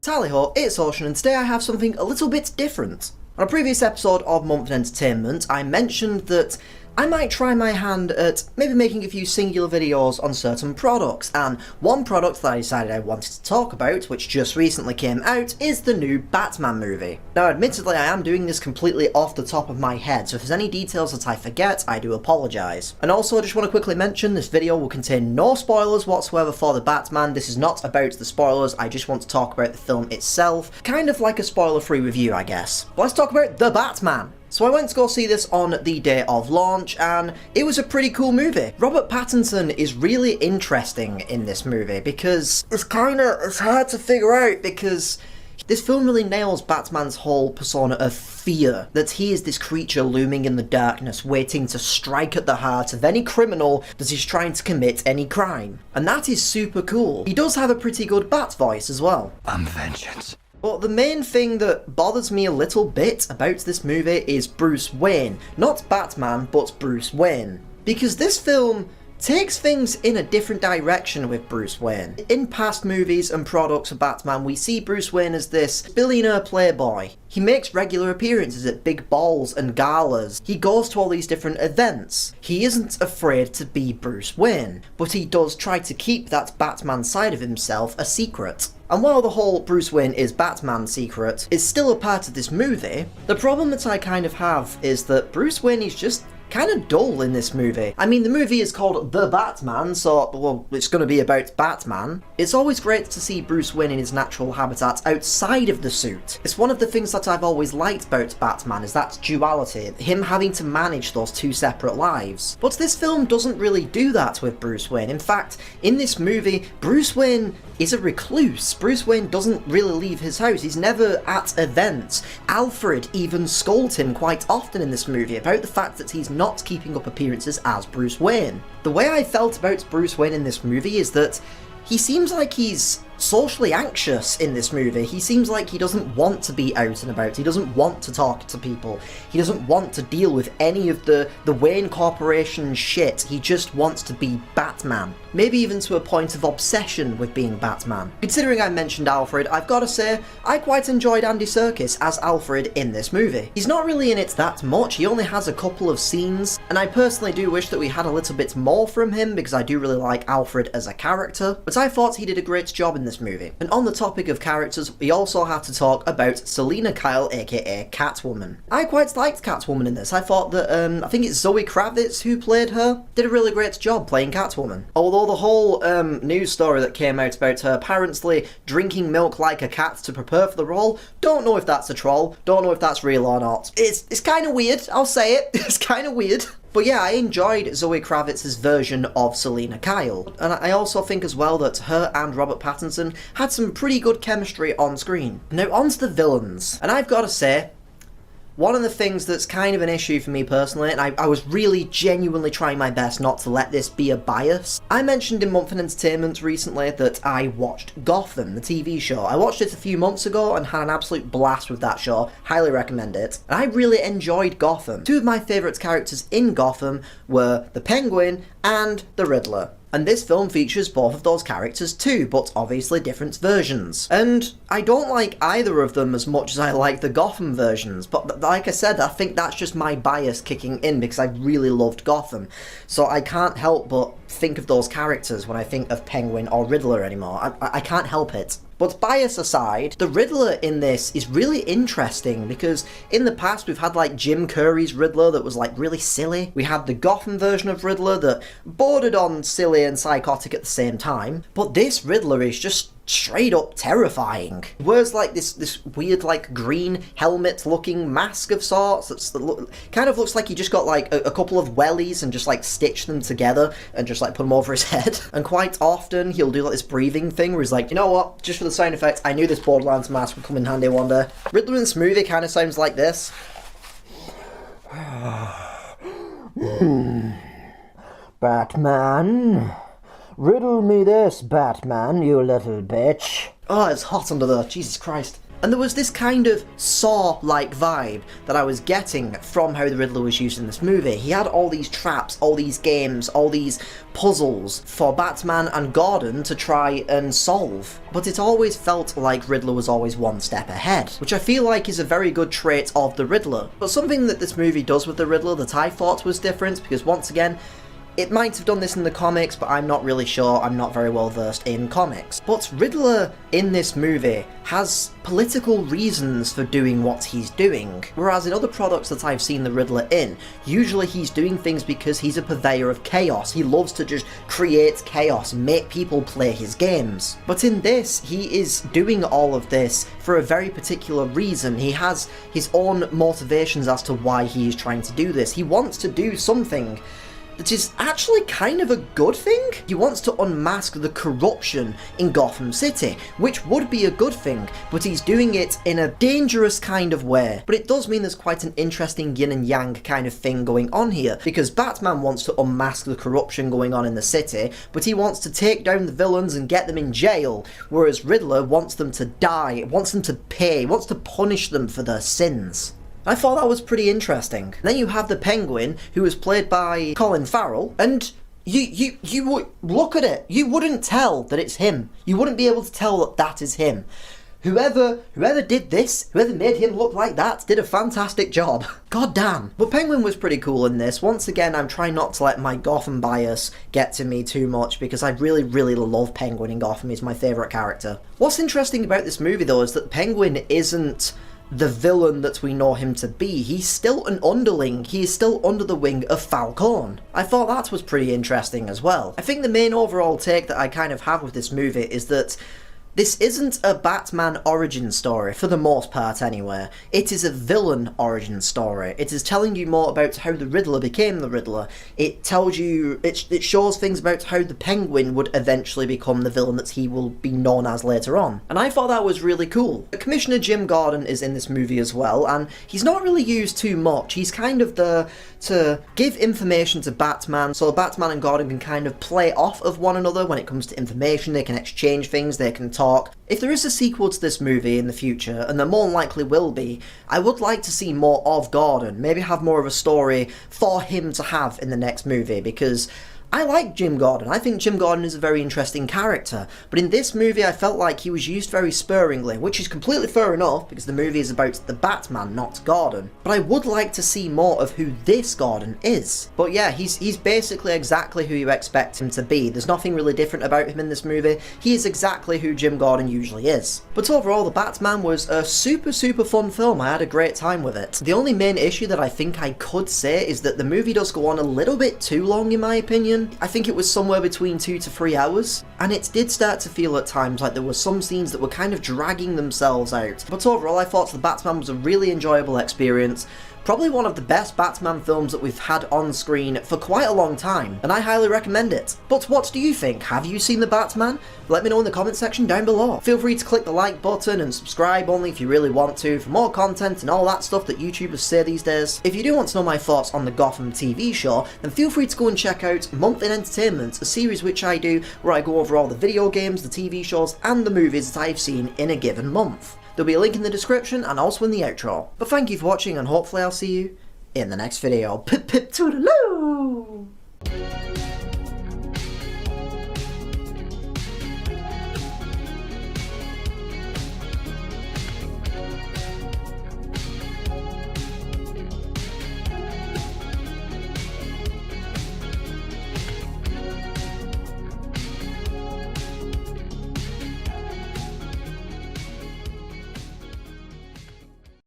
Tally-ho, it's Ocean, and today I have something a little bit different. On a previous episode of Month in Entertainment, I mentioned that I might try my hand at maybe making a few singular videos on certain products, and one product that I decided I wanted to talk about, which just recently came out, is the new Batman movie. Now admittedly I am doing this completely off the top of my head, so if there's any details that I forget, I do apologise. And also I just want to quickly mention this video will contain no spoilers whatsoever for the Batman. This is not about the spoilers, I just want to talk about the film itself, kind of like a spoiler-free review I guess. But let's talk about the Batman! So I went to go see this on the day of launch, and it was a pretty cool movie. Robert Pattinson is really interesting in this movie because it's hard to figure out because this film really nails Batman's whole persona of fear, that he is this creature looming in the darkness, waiting to strike at the heart of any criminal that is trying to commit any crime. And that is super cool. He does have a pretty good Bat voice as well. I'm vengeance. But the main thing that bothers me a little bit about this movie is Bruce Wayne. Not Batman, but Bruce Wayne. Because this film takes things in a different direction with Bruce Wayne. In past movies and products of Batman, we see Bruce Wayne as this billionaire playboy. He makes regular appearances at big balls and galas. He goes to all these different events. He isn't afraid to be Bruce Wayne, but he does try to keep that Batman side of himself a secret. And while the whole Bruce Wayne is Batman secret is still a part of this movie, the problem that I kind of have is that Bruce Wayne is just kind of dull in this movie. I mean, the movie is called The Batman, so, well, it's going to be about Batman. It's always great to see Bruce Wayne in his natural habitat outside of the suit. It's one of the things that I've always liked about Batman, is that duality, him having to manage those two separate lives. But this film doesn't really do that with Bruce Wayne. In fact, in this movie, Bruce Wayne is a recluse. Bruce Wayne doesn't really leave his house. He's never at events. Alfred even scolds him quite often in this movie about the fact that he's not keeping up appearances as Bruce Wayne. The way I felt about Bruce Wayne in this movie is that he seems like he's socially anxious in this movie. He seems like he doesn't want to be out and about. He doesn't want to talk to people. He doesn't want to deal with any of the Wayne Corporation shit. He just wants to be Batman. Maybe even to a point of obsession with being Batman. Considering I mentioned Alfred, I've got to say, I quite enjoyed Andy Serkis as Alfred in this movie. He's not really in it that much, he only has a couple of scenes, and I personally do wish that we had a little bit more from him because I do really like Alfred as a character, but I thought he did a great job in this movie. And on the topic of characters, we also have to talk about Selina Kyle, aka Catwoman. I quite liked Catwoman in this. I thought that, I think it's Zoe Kravitz who played her, did a really great job playing Catwoman. Although the whole news story that came out about her apparently drinking milk like a cat to prepare for the role, don't know if that's a troll, don't know if that's real or not. It's kind of weird, I'll say it, it's kind of weird. But yeah, I enjoyed Zoe Kravitz's version of Selina Kyle, and I also think as well that her and Robert Pattinson had some pretty good chemistry on screen. Now onto the villains, and I've got to say, one of the things that's kind of an issue for me personally, and I was really genuinely trying my best not to let this be a bias. I mentioned in Month in Entertainment recently that I watched Gotham, the TV show. I watched it a few months ago and had an absolute blast with that show. Highly recommend it. And I really enjoyed Gotham. Two of my favourite characters in Gotham were the Penguin and the Riddler. And this film features both of those characters too, but obviously different versions. And I don't like either of them as much as I like the Gotham versions, but like I said, I think that's just my bias kicking in because I really loved Gotham. So I can't help but think of those characters when I think of Penguin or Riddler anymore. I can't help it. But bias aside, the Riddler in this is really interesting because in the past we've had like Jim Carrey's Riddler that was like really silly. We had the Gotham version of Riddler that bordered on silly and psychotic at the same time. But this Riddler is just straight up terrifying. He wears like this weird like green helmet looking mask of sorts that kind of looks like he just got like a couple of wellies and just like stitched them together and just like put them over his head. And quite often he'll do like this breathing thing where he's like, you know what, just for the sound effects, I knew this Borderlands mask would come in handy one day. Riddler in this movie kind of sounds like this. Batman? Riddle me this, Batman, you little bitch. Oh, it's hot under there, Jesus Christ. And there was this kind of Saw-like vibe that I was getting from how the Riddler was used in this movie. He had all these traps, all these games, all these puzzles for Batman and Gordon to try and solve. But it always felt like Riddler was always one step ahead, which I feel like is a very good trait of the Riddler. But something that this movie does with the Riddler that I thought was different, because once again, it might have done this in the comics, but I'm not really sure. I'm not very well versed in comics. But Riddler in this movie has political reasons for doing what he's doing. Whereas in other products that I've seen the Riddler in, usually he's doing things because he's a purveyor of chaos. He loves to just create chaos and make people play his games. But in this, he is doing all of this for a very particular reason. He has his own motivations as to why he is trying to do this. He wants to do something that is actually kind of a good thing. He wants to unmask the corruption in Gotham City, which would be a good thing, but he's doing it in a dangerous kind of way. But it does mean there's quite an interesting yin and yang kind of thing going on here, because Batman wants to unmask the corruption going on in the city, but he wants to take down the villains and get them in jail, whereas Riddler wants them to die, wants them to pay, wants to punish them for their sins. I thought that was pretty interesting. Then you have the Penguin, who was played by Colin Farrell, and you would look at it, you wouldn't tell that it's him. You wouldn't be able to tell that that is him. Whoever did this, whoever made him look like that, did a fantastic job. God damn. But Penguin was pretty cool in this. Once again, I'm trying not to let my Gotham bias get to me too much, because I really, really love Penguin in Gotham. He's my favourite character. What's interesting about this movie, though, is that Penguin isn't the villain that we know him to be. He's still an underling. He is still under the wing of Falcone. I thought that was pretty interesting as well. I think the main overall take that I kind of have with this movie is that this isn't a Batman origin story, for the most part anyway. It is a villain origin story. It is telling you more about how the Riddler became the Riddler. It tells you, it shows things about how the Penguin would eventually become the villain that he will be known as later on. And I thought that was really cool. Commissioner Jim Gordon is in this movie as well, and he's not really used too much. He's kind of there to give information to Batman, so Batman and Gordon can kind of play off of one another when it comes to information. They can exchange things, they can talk. If there is a sequel to this movie in the future, and there more than likely will be, I would like to see more of Gordon, maybe have more of a story for him to have in the next movie, because I like Jim Gordon. I think Jim Gordon is a very interesting character, but in this movie I felt like he was used very sparingly, which is completely fair enough because the movie is about the Batman, not Gordon. But I would like to see more of who this Gordon is. But yeah, he's basically exactly who you expect him to be. There's nothing really different about him in this movie. He is exactly who Jim Gordon usually is. But overall, The Batman was a super fun film. I had a great time with it. The only main issue that I think I could say is that the movie does go on a little bit too long in my opinion. I think it was somewhere between 2 to 3 hours, and it did start to feel at times like there were some scenes that were kind of dragging themselves out. But overall, I thought The Batman was a really enjoyable experience. Probably one of the best Batman films that we've had on screen for quite a long time, and I highly recommend it. But what do you think? Have you seen The Batman? Let me know in the comment section down below. Feel free to click the like button and subscribe only if you really want to for more content and all that stuff that YouTubers say these days. If you do want to know my thoughts on the Gotham TV show, then feel free to go and check out Month in Entertainment, a series which I do where I go over all the video games, the TV shows, and the movies that I've seen in a given month. There'll be a link in the description and also in the outro. But thank you for watching, and hopefully I'll see you in the next video. Pip pip toodaloo!